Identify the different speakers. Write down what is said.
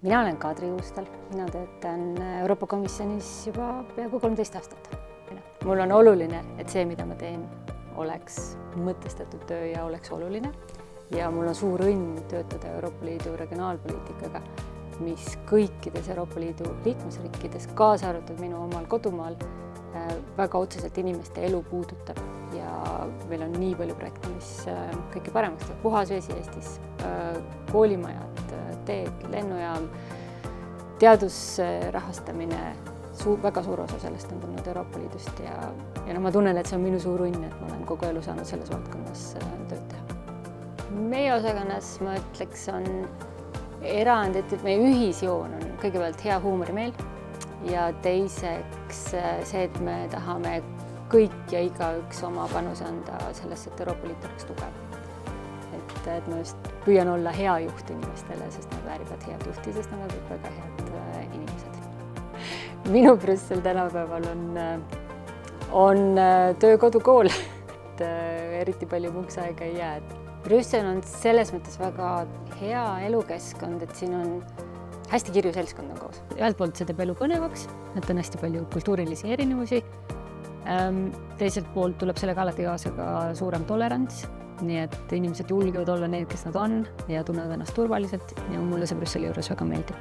Speaker 1: Mina olen Kadri Uustal, mina töötan Euroopa Komisjonis juba peaaegu 13 aastat. Mul on oluline, et see, mida ma teen, oleks mõtestatud töö ja oleks oluline. Ja mul on suur õnn töötada Euroopa Liidu regionaalpoliitikaga, mis kõikides Euroopa Liidu liikmesriikides, kaasa arvatud minu omal kodumaal, väga otseselt inimeste elu puudutab. Ja meil on nii palju projekte, mis kõike paremaks teeb. Puhas vesi Eestis, koolimajad, teed, lennujaam, teadusrahastamine, väga suur osa sellest on tulnud Euroopa Liidust ja ma tunnen, et see on minu suur õnn, et ma olen kogu elu saanud selles valdkonnas tööd teha. Meie osakonnas, ma ütleks, on erand, et meie ühisjoon on kõigepealt hea huumorimeel ja teiseks see, et me tahame kõik ja igaüks oma panuse anda sellesse, et Euroopa Liit oleks tugev. Et ma just püüan olla hea juht inimestele, sest nad väärivad head juhti, sest nad on väga head inimesed. Minu Brüssel tänapäeval on töö-kodu-kool, eriti palju muuks aega ei jää. Brüssel on selles mõttes väga hea elukeskkond, et siin on hästi kirju seltskond on koos. Ühelt poolt see teeb elu põnevaks, et on hästi palju kultuurilisi erinevusi. Teiselt poolt tuleb sellega alati kaasa ka suurem tolerants, nii et inimesed julgevad olla need, kes nad on ja tunnevad ennast turvaliselt ja mulle see Brüsseli juures väga meeldib.